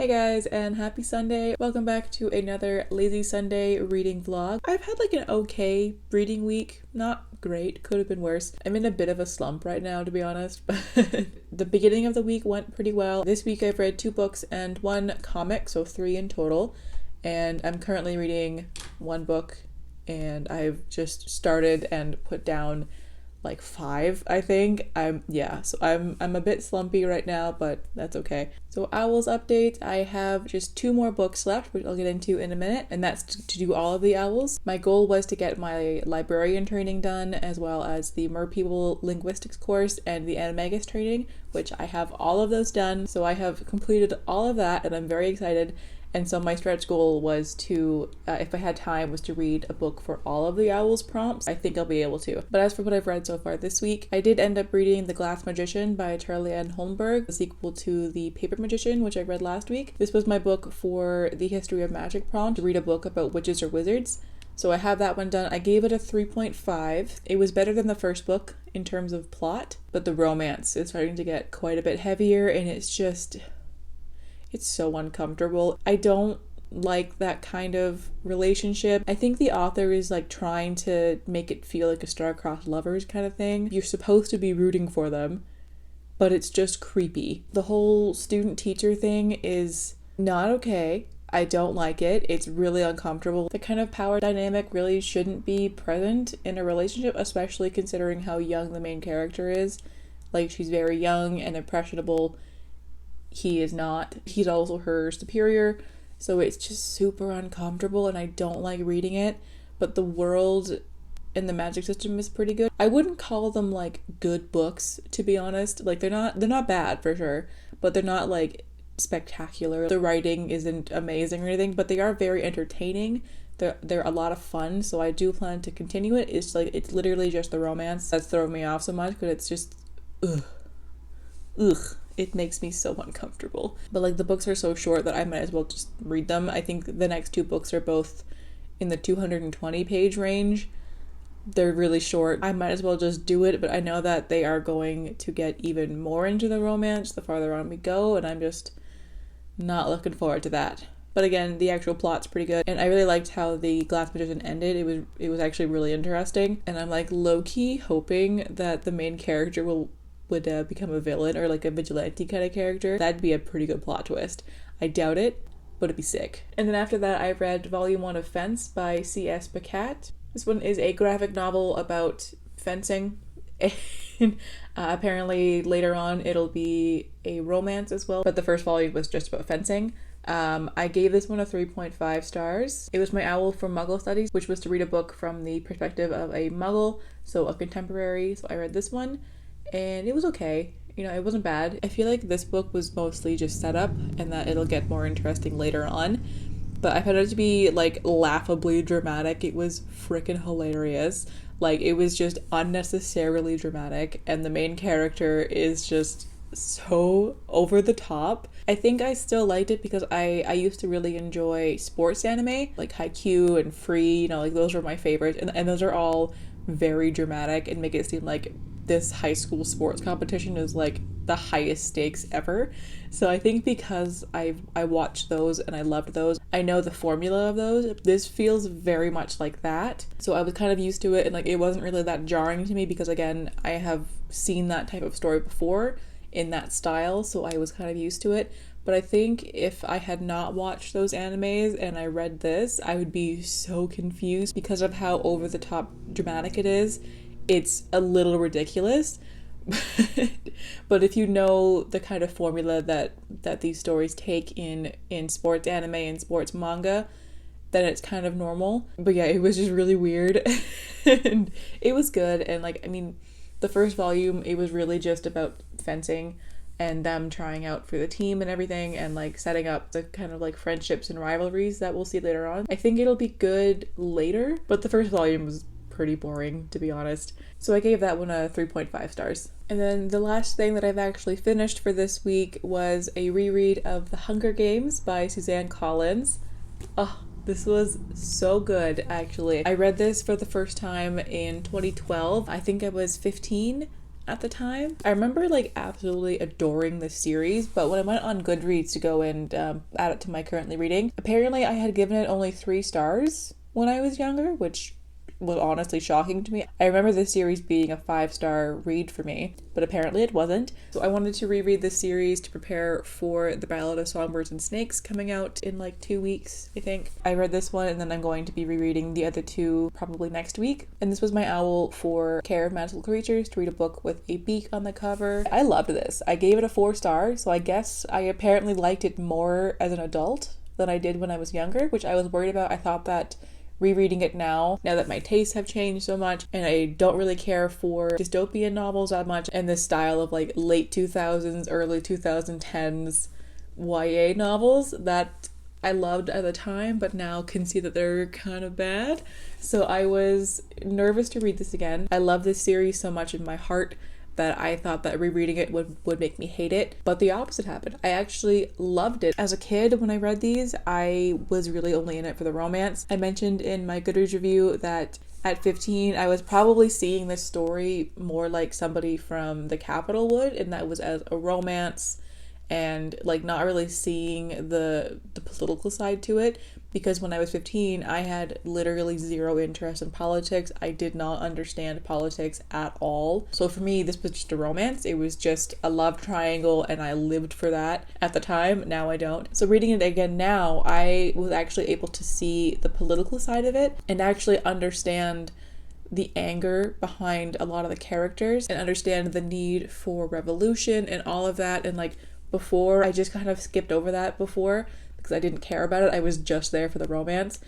Hey guys, and happy Sunday. Welcome back to another Lazy Sunday reading vlog. I've had like an okay reading week. Not great, could have been worse. I'm in a bit of a slump right now, to be honest, but the beginning of the week went pretty well. This week I've read 2 books and 1 comic, so 3 in total, and I'm currently reading 1 book, and I've just started and put down like 5, I think. I'm a bit slumpy right now, but that's okay. So O.W.L.s update, I have just 2 more books left, which I'll get into in a minute, and that's to do all of the O.W.L.s. My goal was to get my librarian training done, as well as the Merpeople linguistics course and the animagus training, which I have all of those done. So I have completed all of that, and I'm very excited. And so my stretch goal was to, if I had time, was to read a book for all of the O.W.L.s prompts. I think I'll be able to. But as for what I've read so far this week, I did end up reading The Glass Magician by Charlie Ann Holmberg, the sequel to The Paper Magician, which I read last week. This was my book for the History of Magic prompt, to read a book about witches or wizards. So I have that one done. I gave it a 3.5. It was better than the first book in terms of plot, but the romance is starting to get quite a bit heavier, and it's so uncomfortable. I don't like that kind of relationship. I think the author is like trying to make it feel like a star-crossed lovers kind of thing. You're supposed to be rooting for them, but it's just creepy. The whole student-teacher thing is not okay. I don't like it. It's really uncomfortable. The kind of power dynamic really shouldn't be present in a relationship, especially considering how young the main character is. Like, she's very young and impressionable. He is not. He's also her superior, so it's just super uncomfortable, and I don't like reading it. But the world and the magic system is pretty good. I wouldn't call them like good books, to be honest. Like, they're not bad for sure, but they're not like spectacular. The writing isn't amazing or anything, but they are very entertaining. They're a lot of fun, so I do plan to continue it. It's literally just the romance that's throwing me off so much, but it's just ugh. It makes me so uncomfortable. But like, the books are so short that I might as well just read them. I think the next 2 books are both in the 220 page range. They're really short. I might as well just do it, but I know that they are going to get even more into the romance the farther on we go, and I'm just not looking forward to that. But again, the actual plot's pretty good, and I really liked how The Glass Magician ended. It was actually really interesting, and I'm like low-key hoping that the main character would become a villain or like a vigilante kind of character. That'd be a pretty good plot twist. I doubt it, but it'd be sick. And then after that, I read Volume 1 of Fence by C.S. Pacat. This one is a graphic novel about fencing, and apparently later on it'll be a romance as well, but the first volume was just about fencing. I gave this one a 3.5 stars. It was my owl for Muggle Studies, which was to read a book from the perspective of a Muggle, so a contemporary, so I read this one. And it was okay. It wasn't bad. I feel like this book was mostly just set up and that it'll get more interesting later on. But I found it to be like laughably dramatic. It was freaking hilarious. Like, it was just unnecessarily dramatic, and the main character is just so over the top. I think I still liked it because I used to really enjoy sports anime, like Haikyuu and Free, like those were my favorites, and those are all very dramatic and make it seem like this high school sports competition is like the highest stakes ever. So I think because I watched those and I loved those, I know the formula of those. This feels very much like that. So I was kind of used to it, and like, it wasn't really that jarring to me because, again, I have seen that type of story before in that style, so I was kind of used to it. But I think if I had not watched those animes and I read this, I would be so confused because of how over the top dramatic it is. It's a little ridiculous, but if you know the kind of formula that these stories take in sports anime and sports manga, then it's kind of normal. But yeah, it was just really weird, and it was good. And like, I mean, the first volume, it was really just about fencing and them trying out for the team and everything, and like setting up the kind of like friendships and rivalries that we'll see later on. I think it'll be good later, but the first volume was pretty boring, to be honest. So I gave that one a 3.5 stars. And then the last thing that I've actually finished for this week was a reread of The Hunger Games by Suzanne Collins. Oh, this was so good, actually. I read this for the first time in 2012. I think I was 15. at the time. I remember like absolutely adoring this series, but when I went on Goodreads to go and add it to my currently reading, apparently I had given it only 3 stars when I was younger, which was honestly shocking to me. I remember this series being a 5-star read for me, but apparently it wasn't. So I wanted to reread this series to prepare for The Ballad of Songbirds and Snakes coming out in like 2 weeks, I think. I read this one and then I'm going to be rereading the other 2 probably next week. And this was my owl for Care of Magical Creatures, to read a book with a beak on the cover. I loved this. I gave it a 4 star, so I guess I apparently liked it more as an adult than I did when I was younger, which I was worried about. I thought that rereading it now that my tastes have changed so much and I don't really care for dystopian novels that much and this style of like late 2000s, early 2010s YA novels that I loved at the time but now can see that they're kind of bad. So I was nervous to read this again. I love this series so much in my heart that I thought that rereading it would make me hate it, but the opposite happened. I actually loved it. As a kid, when I read these, I was really only in it for the romance. I mentioned in my Goodreads review that at 15, I was probably seeing this story more like somebody from the Capitol would, and that was as a romance and like not really seeing the political side to it, because when I was 15 I had literally zero interest in politics. I did not understand politics at all. So for me this was just a romance. It was just a love triangle and I lived for that at the time. Now I don't. So reading it again now, I was actually able to see the political side of it and actually understand the anger behind a lot of the characters and understand the need for revolution and all of that. And like before, I just kind of skipped over that before because I didn't care about it. I was just there for the romance.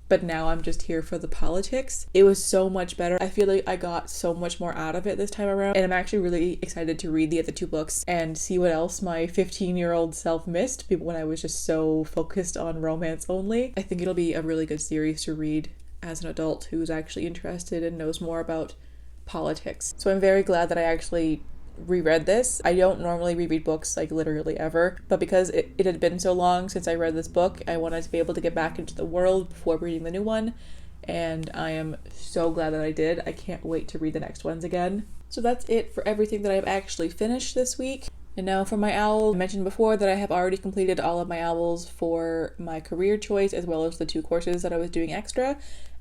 But now I'm just here for the politics. It was so much better. I feel like I got so much more out of it this time around. And I'm actually really excited to read the other 2 books and see what else my 15-year-old self missed when I was just so focused on romance only. I think it'll be a really good series to read as an adult who's actually interested and knows more about politics. So I'm very glad that I actually reread this. I don't normally reread books like literally ever, but because it had been so long since I read this book, I wanted to be able to get back into the world before reading the new one, and I am so glad that I did. I can't wait to read the next ones again. So that's it for everything that I've actually finished this week. And now for my owl, I mentioned before that I have already completed all of my owls for my career choice as well as the 2 courses that I was doing extra.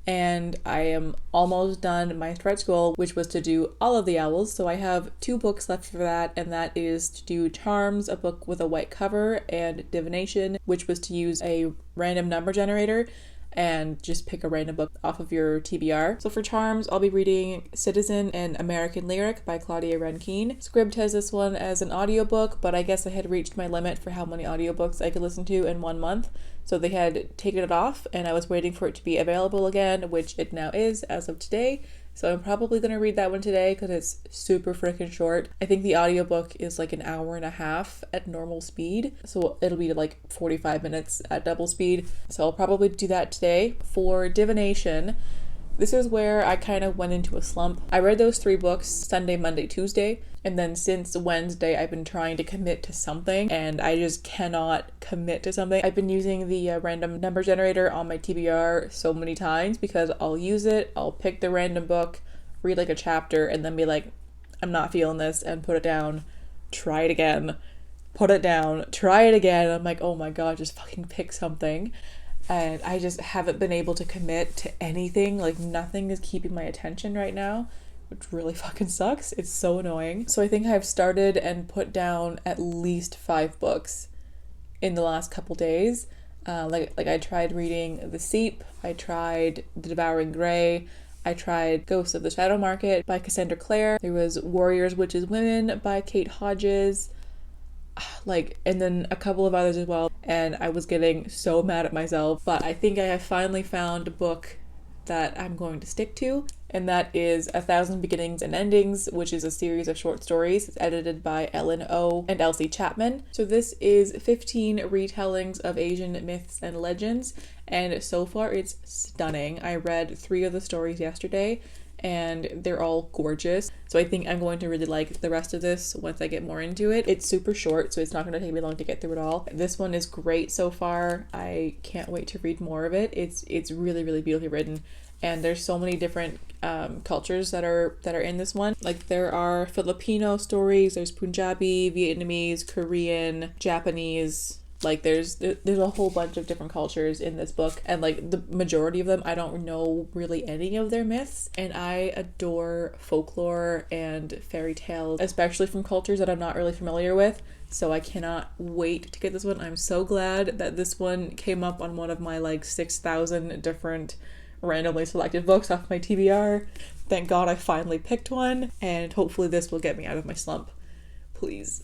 And I am almost done my stretch goal, which was to do all of the owls. So I have 2 books left for that, and that is to do Charms, a book with a white cover, and Divination, which was to use a random number generator and just pick a random book off of your TBR. So for Charms, I'll be reading Citizen and American Lyric by Claudia Rankin. Scribd has this one as an audiobook, but I guess I had reached my limit for how many audiobooks I could listen to in 1 month. So they had taken it off and I was waiting for it to be available again, which it now is as of today. So I'm probably going to read that one today because it's super freaking short. I think the audiobook is like an hour and a half at normal speed. So it'll be like 45 minutes at double speed. So I'll probably do that today. For Divination, this is where I kind of went into a slump. I read those 3 books Sunday, Monday, Tuesday. And then since Wednesday, I've been trying to commit to something and I just cannot commit to something. I've been using the random number generator on my TBR so many times because I'll use it, I'll pick the random book, read like a chapter, and then be like, I'm not feeling this, and put it down, try it again, put it down, try it again. I'm like, oh my god, just fucking pick something. And I just haven't been able to commit to anything. Like nothing is keeping my attention right now, which really fucking sucks. It's so annoying. So I think I've started and put down at least 5 books in the last couple days. Like I tried reading The Seep, I tried The Devouring Grey, I tried Ghosts of the Shadow Market by Cassandra Clare. There was Warriors, Witches, Women by Kate Hodges. And then a couple of others as well. And I was getting so mad at myself. But I think I have finally found a book that I'm going to stick to, and that is 1,000 Beginnings and Endings, which is a series of short stories. It's edited by Ellen O. and Elsie Chapman. So this is 15 retellings of Asian myths and legends, and so far it's stunning. I read 3 of the stories yesterday, and they're all gorgeous. So I think I'm going to really like the rest of this once I get more into it. It's super short, so it's not going to take me long to get through it all. This one is great so far. I can't wait to read more of it. It's really, really beautifully written, and there's so many different cultures that are in this one. Like, there are Filipino stories, there's Punjabi, Vietnamese, Korean, Japanese. Like, there's a whole bunch of different cultures in this book, and like the majority of them I don't know really any of their myths, and I adore folklore and fairy tales, especially from cultures that I'm not really familiar with. So I cannot wait to get this one. I'm so glad that this one came up on one of my like 6,000 different randomly selected books off my TBR. Thank God I finally picked one, and hopefully this will get me out of my slump. Please.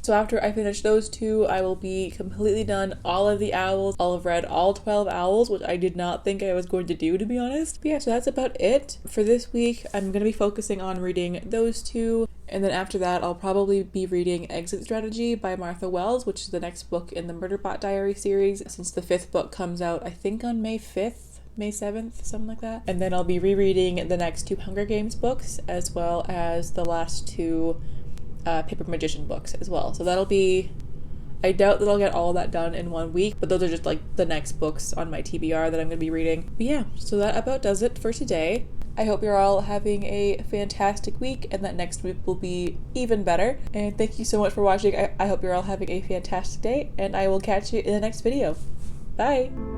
So after I finish those two, I will be completely done all of the owls. I'll have read all 12 owls, which I did not think I was going to do, to be honest. But yeah, so that's about it for this week. I'm going to be focusing on reading those two, and then after that I'll probably be reading Exit Strategy by O.W.L.s, which is the next book in the Murderbot Diary series, since the 5th book comes out I think on May 5th. May 7th, something like that. And then I'll be rereading the next 2 Hunger Games books, as well as the last 2 Paper Magician books as well. So that'll be, I doubt that I'll get all of that done in 1 week, but those are just like the next books on my TBR that I'm going to be reading. But yeah, so that about does it for today. I hope you're all having a fantastic week, and that next week will be even better. And thank you so much for watching. I hope you're all having a fantastic day, and I will catch you in the next video. Bye!